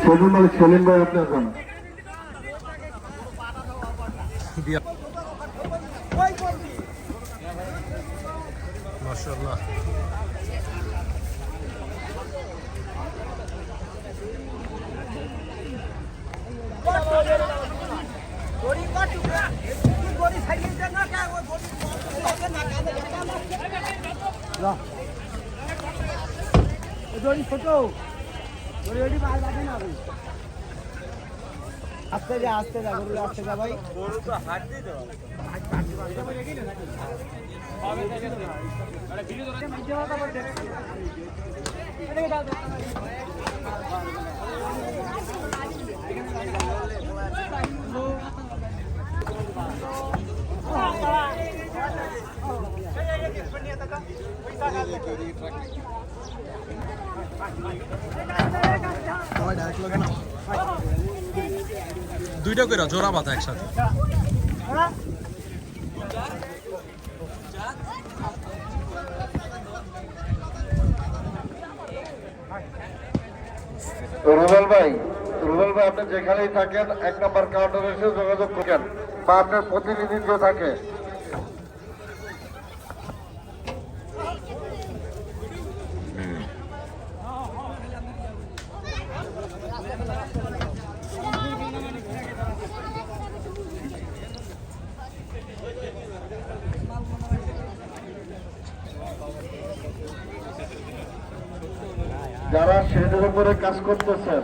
সেলিম ভাই আপনি এখন মাশাআল্লাহ আস্তে যা গরুগুলো আস্তে যা ভাই গরু তো হাত দিয়ে দাও দুইটা করে জোড়া বাতা একসাথে রুবেল ভাই আপনি যেখানেই থাকেন 1 নম্বর কাউন্টারে এসে যোগাযোগ করেন বা আপনার প্রতিনিধি যে থাকে যারা শেডের উপরে কাজ করতেছেন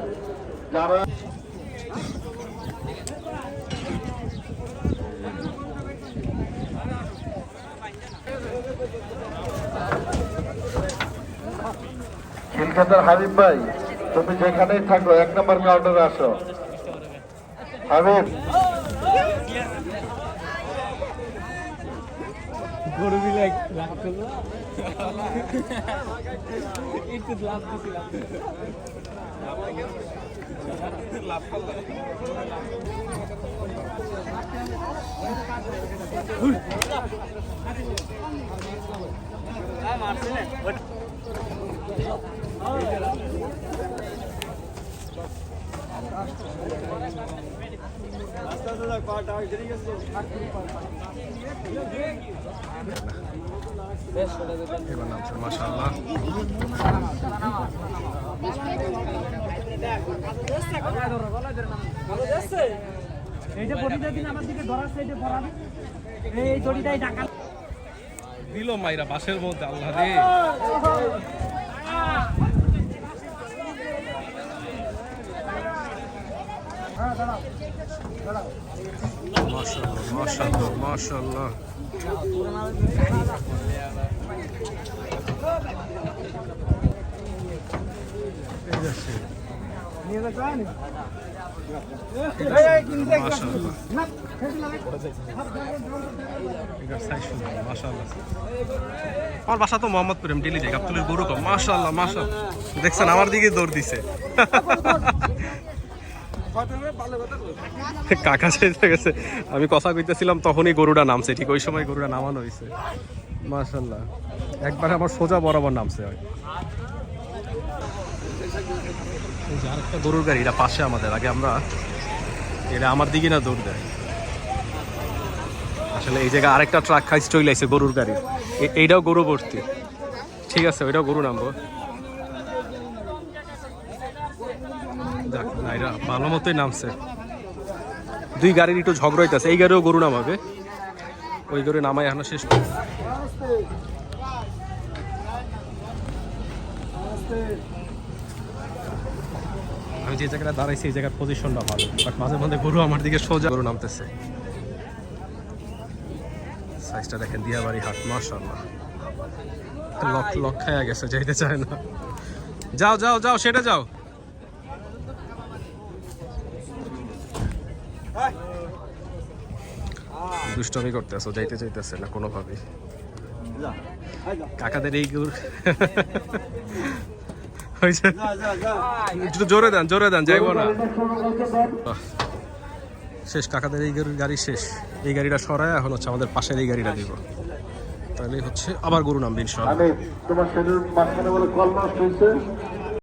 যারা খিলখাতার হাবিব ভাই তুমি যেখানেই থাকো 1 নম্বর কাউন্টারে আসো হাবিব গরু মিলে রাখতে একটু লাভ দিছিলাম এবার নামছে মাশাআল্লাহ এইটা বডিটা দিন আমার দিকে ধরার সাইডে পড়াবে এই দড়িটাই ঢাকা দিল মাইরা বাসের মধ্যে আল্লাহ রে মাশাআল্লাহ মাশাআল্লাহ মাশাআল্লাহ নিয়ে যান আমার বাসা তো মোহাম্মদপুর আমি ডেলি যাই গাবতলীর গরু কম মাশাআল্লাহ মাশাআল্লাহ দেখছেন আমার দিকে দৌড় দিছে কাকা চেয়ে গেছে আমি কথা কইতেছিলাম তখনই গরুটা নামছে ঠিক ওই সময় গরুটা নামানো হয়েছে মাশাআল্লাহ একবার আমার সোজা বরাবর নামছে এই যে আরেকটা গরুর গাড়ি এটা পাশে আমাদের আগে আমরা এটা আমার দিকে না দৌড় দেয় আসলে এই জায়গায় আরেকটা ট্রাক খাইছে চলে আইছে গরুর গাড়ি এইটাও গরু ভর্তি ঠিক আছে ওইটাও গরু নামবো দেখ না এটা ভালো মতোই নামছে দুই গাড়ির একটু ঝগড়া হইতেছে এই গাড়িও গরু নামাবে ওই গরু নামাই এখনো শেষ করে আমি যে জায়গাটা দাঁড়াইছি এই জায়গার পজিশনটা ভালো বাট মাঝে মধ্যে গরু আমার দিকে সোজা গরু নামতেছে সাইজটা দেখেন দিয়াবাড়ি হাট মাশাআল্লাহ লক খায়া গেছে যাইতে চায় না যাও যাও যাও সেটা যাও দুষ্টমি করতেছো যাইতে চাইতেছে না কোনোভাবেই কাকাদের এই গরু একটু জোরে দেন যাইবো না শেষ কাকাদের এই গাড়ি শেষ এই গাড়িটা সরায় এখন হচ্ছে আমাদের পাশের এই গাড়িটা দিব তাহলে হচ্ছে আবার গরু নামবে ইনশাআল্লাহ তোমার শরীর মাঝখানে বলে কল নষ্ট হয়েছে